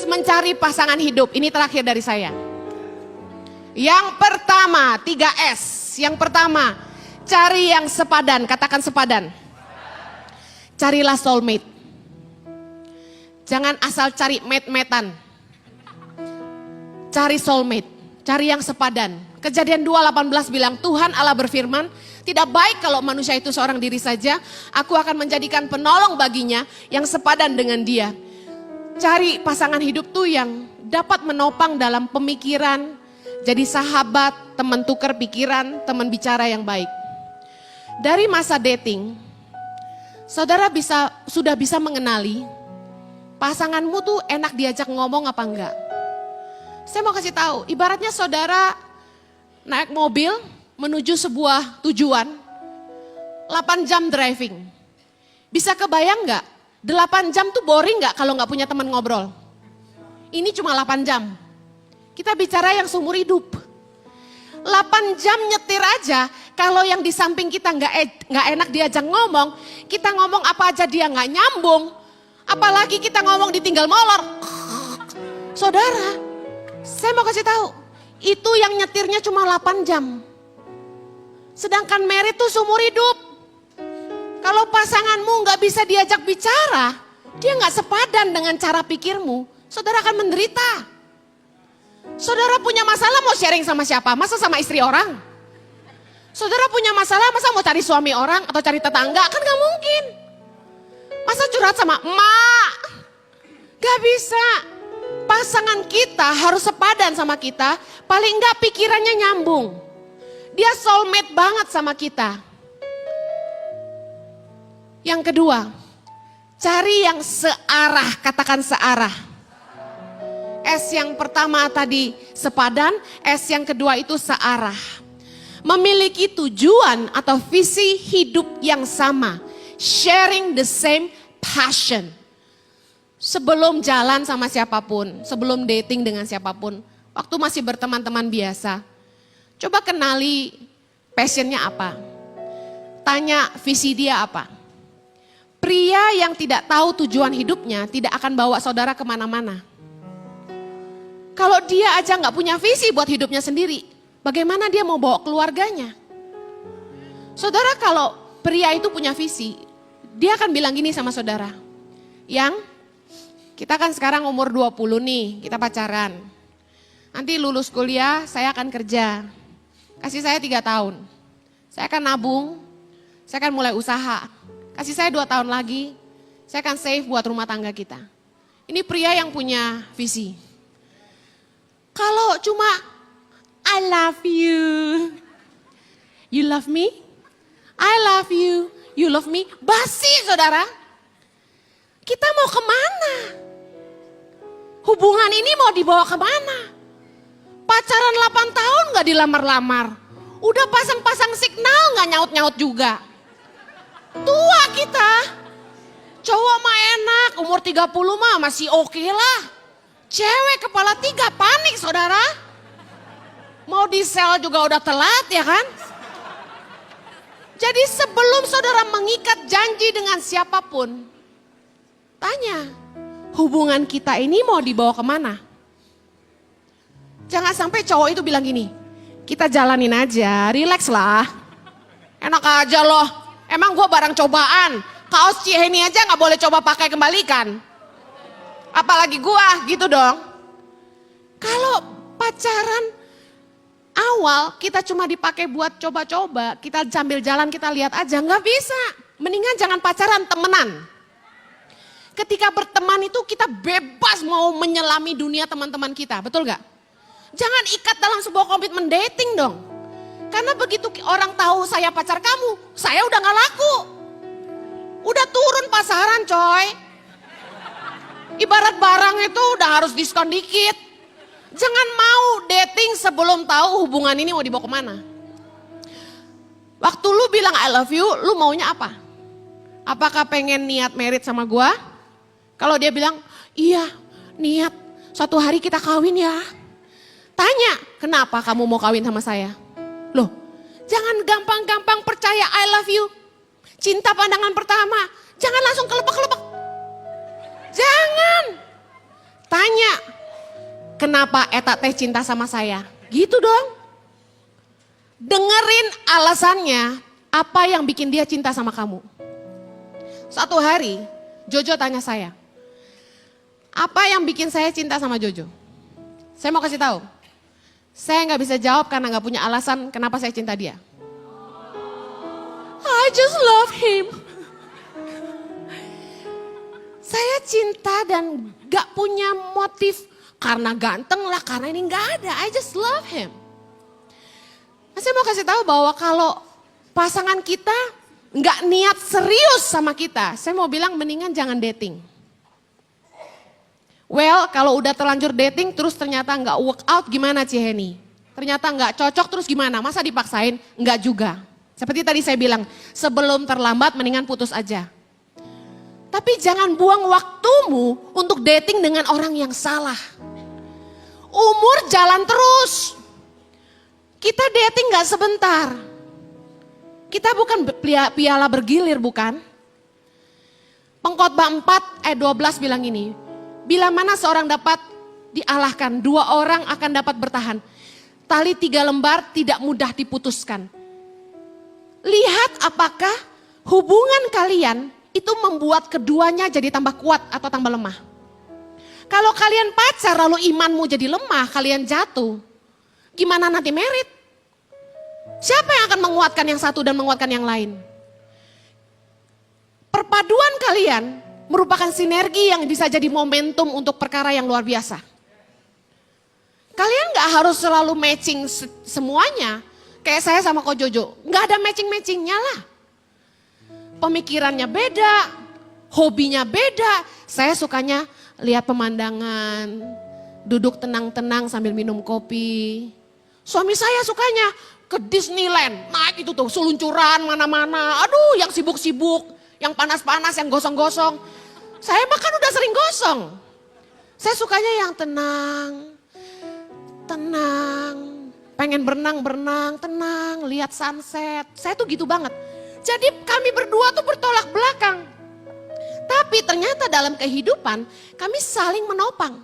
mencari pasangan hidup. Ini terakhir dari saya. Yang pertama, 3S. Yang pertama, cari yang sepadan. Katakan sepadan. Carilah soulmate. Jangan asal cari mate-matean. Cari soulmate. Cari yang sepadan. Kejadian 2:18 bilang, Tuhan Allah berfirman, tidak baik kalau manusia itu seorang diri saja. Aku akan menjadikan penolong baginya yang sepadan dengan dia. Cari pasangan hidup tuh yang dapat menopang dalam pemikiran. Jadi sahabat, teman tukar pikiran, teman bicara yang baik. Dari masa dating, saudara sudah bisa mengenali pasanganmu tuh enak diajak ngomong apa enggak. Saya mau kasih tahu, ibaratnya saudara naik mobil menuju sebuah tujuan, 8 jam driving. Bisa kebayang enggak? 8 jam tuh boring enggak kalau enggak punya teman ngobrol? Ini cuma 8 jam. Kita bicara yang seumur hidup. 8 jam nyetir aja, kalau yang di samping kita nggak enak diajak ngomong, kita ngomong apa aja dia nggak nyambung, apalagi kita ngomong ditinggal molor. Saudara, saya mau kasih tahu, itu yang nyetirnya cuma 8 jam. Sedangkan merit tuh seumur hidup. Kalau pasanganmu nggak bisa diajak bicara, dia nggak sepadan dengan cara pikirmu, saudara akan menderita. Saudara punya masalah mau sharing sama siapa? Masa sama istri orang? Saudara punya masalah masa mau cari suami orang atau cari tetangga? Kan gak mungkin. Masa curhat sama emak? Gak bisa. Pasangan kita harus sepadan sama kita. Paling enggak pikirannya nyambung. Dia soulmate banget sama kita. Yang kedua, cari yang searah. Katakan searah. S yang pertama tadi sepadan, S yang kedua itu searah. Memiliki tujuan atau visi hidup yang sama. Sharing the same passion. Sebelum jalan sama siapapun, sebelum dating dengan siapapun, waktu masih berteman-teman biasa, coba kenali passionnya apa. Tanya visi dia apa. Pria yang tidak tahu tujuan hidupnya tidak akan bawa saudara kemana-mana. Kalau dia aja nggak punya visi buat hidupnya sendiri, bagaimana dia mau bawa keluarganya? Saudara, kalau pria itu punya visi, dia akan bilang gini sama saudara. Yang kita kan sekarang umur 20 nih, kita pacaran. Nanti lulus kuliah, saya akan kerja. Kasih saya 3 tahun. Saya akan nabung, saya akan mulai usaha. Kasih saya 2 tahun lagi, saya akan save buat rumah tangga kita. Ini pria yang punya visi. Kalau cuma I love you, you love me, I love you, you love me, basi saudara. Kita mau kemana? Hubungan ini mau dibawa kemana? Pacaran 8 tahun gak dilamar-lamar, udah pasang-pasang signal gak nyaut-nyaut juga. Tua kita, cowok mah enak, umur 30 mah masih oke lah. Cewek kepala 3 panik saudara. Mau di sel juga udah telat ya kan. Jadi sebelum saudara mengikat janji dengan siapapun, tanya, hubungan kita ini mau dibawa kemana? Jangan sampai cowok itu bilang gini, kita jalanin aja, relax lah. Enak aja loh, emang gue barang cobaan. Kaos Ciheni aja gak boleh coba pakai kembalikan. Apalagi gua gitu dong. Kalau pacaran awal kita cuma dipakai buat coba-coba, kita sambil jalan kita lihat aja, nggak bisa. Mendingan jangan pacaran, temenan. Ketika berteman itu kita bebas mau menyelami dunia teman-teman kita, betul nggak? Jangan ikat dalam sebuah komitmen dating dong. Karena begitu orang tahu saya pacar kamu, saya udah nggak laku. Udah turun pasaran coy. Ibarat barang itu udah harus diskon dikit. Jangan mau dating sebelum tahu hubungan ini mau dibawa kemana. Waktu lu bilang I love you, lu maunya apa? Apakah pengen niat merit sama gua? Kalau dia bilang, iya niat suatu hari kita kawin ya. Tanya, kenapa kamu mau kawin sama saya? Loh, jangan gampang-gampang percaya I love you. Cinta pandangan pertama, jangan langsung kelepek-kelepek. Jangan. Tanya, kenapa eta teh cinta sama saya? Gitu dong. Dengerin alasannya, apa yang bikin dia cinta sama kamu. Suatu hari, Jojo tanya saya, apa yang bikin saya cinta sama Jojo? Saya mau kasih tahu, saya nggak bisa jawab karena nggak punya alasan kenapa saya cinta dia. I just love him. Saya cinta dan gak punya motif karena ganteng lah, karena ini gak ada. I just love him. Nah, saya mau kasih tahu bahwa kalau pasangan kita gak niat serius sama kita, saya mau bilang mendingan jangan dating. Well, kalau udah terlanjur dating terus ternyata gak work out, gimana Ciheni? Ternyata gak cocok terus gimana? Masa dipaksain? Enggak juga. Seperti tadi saya bilang, sebelum terlambat mendingan putus aja. Tapi jangan buang waktumu untuk dating dengan orang yang salah. Umur jalan terus. Kita dating gak sebentar. Kita bukan piala bergilir, bukan? Pengkhotbah 4 ayat 12 bilang ini. Bila mana seorang dapat dialahkan, 2 orang akan dapat bertahan. Tali 3 lembar tidak mudah diputuskan. Lihat apakah hubungan kalian itu membuat keduanya jadi tambah kuat atau tambah lemah. Kalau kalian pacar lalu imanmu jadi lemah, kalian jatuh. Gimana nanti merit? Siapa yang akan menguatkan yang satu dan menguatkan yang lain? Perpaduan kalian merupakan sinergi yang bisa jadi momentum untuk perkara yang luar biasa. Kalian gak harus selalu matching semuanya. Kayak saya sama Ko Jojo, gak ada matching-matchingnya lah. Pemikirannya beda, hobinya beda. Saya sukanya lihat pemandangan, duduk tenang-tenang sambil minum kopi. Suami saya sukanya ke Disneyland, naik itu tuh seluncuran mana-mana. Aduh, yang sibuk-sibuk, yang panas-panas, yang gosong-gosong. Saya bahkan udah sering gosong. Saya sukanya yang tenang, pengen berenang, tenang, lihat sunset. Saya tuh gitu banget. Jadi kami berdua tuh bertolak belakang. Tapi ternyata dalam kehidupan kami saling menopang.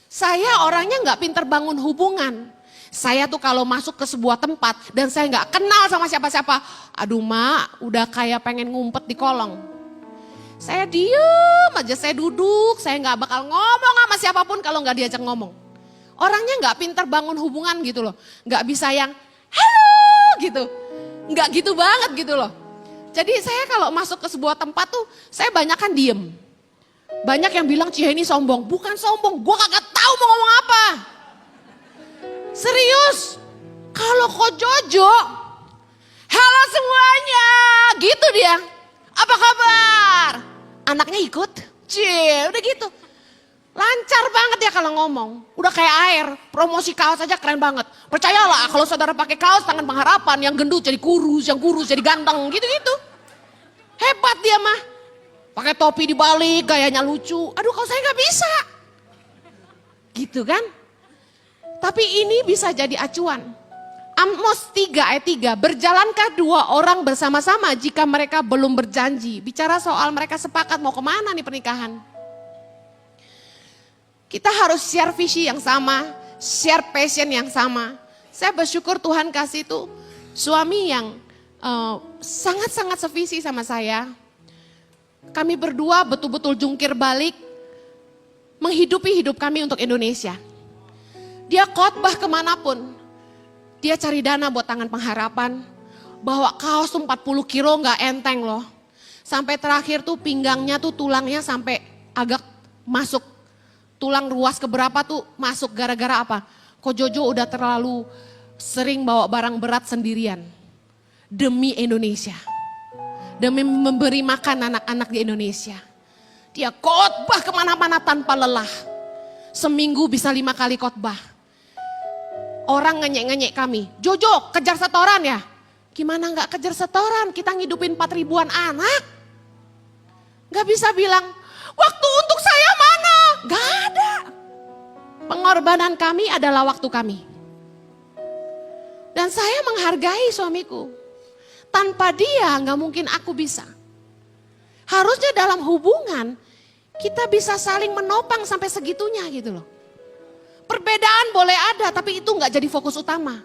Saya orangnya gak pinter bangun hubungan. Saya tuh kalau masuk ke sebuah tempat dan saya gak kenal sama siapa-siapa. Aduh mak, udah kayak pengen ngumpet di kolong. Saya diem aja, saya duduk, saya gak bakal ngomong sama siapapun kalau gak diajak ngomong. Orangnya gak pinter bangun hubungan gitu loh. Gak bisa yang halo gitu. Enggak gitu banget gitu loh. Jadi saya kalau masuk ke sebuah tempat tuh saya banyak kan diem. Banyak yang bilang Ciheni sombong. Bukan sombong, gue kagak tahu mau ngomong apa. Serius. Kalau Ko Jojo, halo semuanya, gitu dia. Apa kabar? Anaknya ikut, udah gitu. Lancar banget ya kalau ngomong. Udah kayak air, promosi kaos aja keren banget. Percayalah kalau saudara pakai kaos tangan pengharapan, yang gendut jadi kurus, yang kurus jadi ganteng, gitu-gitu. Hebat dia mah. Pakai topi dibalik, gayanya lucu. Aduh kalau saya gak bisa. Gitu kan. Tapi ini bisa jadi acuan. Amos 3 ayat 3, berjalankah 2 orang bersama-sama jika mereka belum berjanji. Bicara soal mereka sepakat mau kemana nih pernikahan. Kita harus share visi yang sama, share passion yang sama. Saya bersyukur Tuhan kasih tuh suami yang sangat-sangat sevisi sama saya. Kami berdua betul-betul jungkir balik menghidupi hidup kami untuk Indonesia. Dia khotbah kemanapun, dia cari dana buat tangan pengharapan. Bawa kaos tuh 40 kilo gak enteng loh. Sampai terakhir tuh pinggangnya tuh tulangnya sampai agak masuk. Tulang ruas keberapa tuh masuk gara-gara apa? Ko Jojo udah terlalu sering bawa barang berat sendirian. Demi Indonesia. Demi memberi makan anak-anak di Indonesia. Dia khotbah kemana-mana tanpa lelah. Seminggu bisa 5 kali khotbah. Orang ngenyek-ngenyek kami. Jojo kejar setoran ya? Gimana gak kejar setoran? Kita ngidupin 4 ribuan anak. Gak bisa bilang, waktu untuk saya mana? Gak ada. Pengorbanan kami adalah waktu kami. Dan saya menghargai suamiku. Tanpa dia gak mungkin aku bisa. Harusnya dalam hubungan Kita bisa saling menopang sampai segitunya gitu loh. Perbedaan boleh ada, tapi itu nggak jadi fokus utama.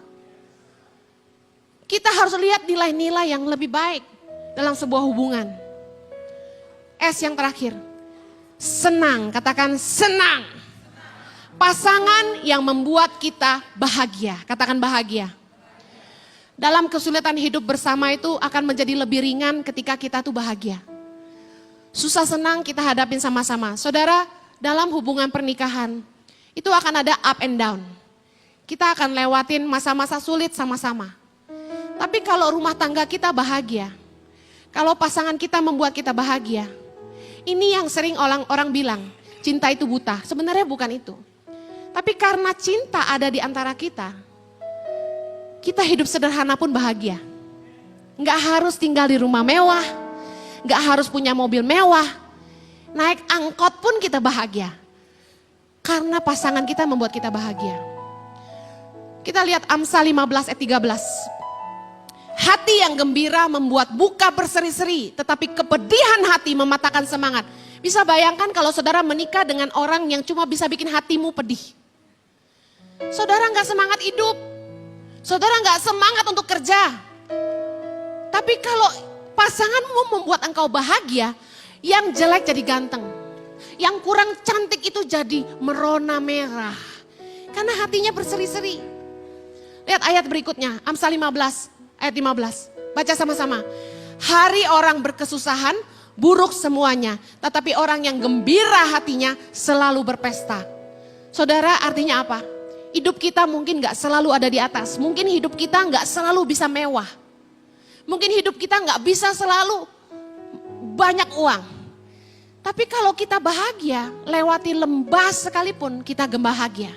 Kita harus lihat nilai-nilai yang lebih baik dalam sebuah hubungan. S yang terakhir, senang, katakan senang. Pasangan yang membuat kita bahagia, katakan bahagia. Dalam kesulitan hidup bersama itu akan menjadi lebih ringan ketika kita tuh bahagia. Susah senang kita hadapin sama-sama. Saudara, dalam hubungan pernikahan itu akan ada up and down. Kita akan lewatin masa-masa sulit sama-sama. Tapi kalau rumah tangga kita bahagia, kalau pasangan kita membuat kita bahagia, ini yang sering orang bilang, cinta itu buta. Sebenarnya bukan itu. Tapi karena cinta ada di antara kita, kita hidup sederhana pun bahagia. Nggak harus tinggal di rumah mewah, nggak harus punya mobil mewah, naik angkot pun kita bahagia. Karena pasangan kita membuat kita bahagia. Kita lihat Amsal 15 ayat 13. Hati yang gembira membuat buka berseri-seri, tetapi kepedihan hati mematahkan semangat. Bisa bayangkan kalau saudara menikah dengan orang yang cuma bisa bikin hatimu pedih. Saudara nggak semangat hidup, saudara nggak semangat untuk kerja. Tapi kalau pasanganmu membuat engkau bahagia, yang jelek jadi ganteng, yang kurang cantik itu jadi merona merah. Karena hatinya berseri-seri. Lihat ayat berikutnya, Amsal 15. Ayat 15, baca sama-sama. Hari orang berkesusahan, buruk semuanya. Tetapi orang yang gembira hatinya selalu berpesta. Saudara, artinya apa? Hidup kita mungkin gak selalu ada di atas. Mungkin hidup kita gak selalu bisa mewah. Mungkin hidup kita gak bisa selalu banyak uang. Tapi kalau kita bahagia, lewati lembah sekalipun kita bahagia.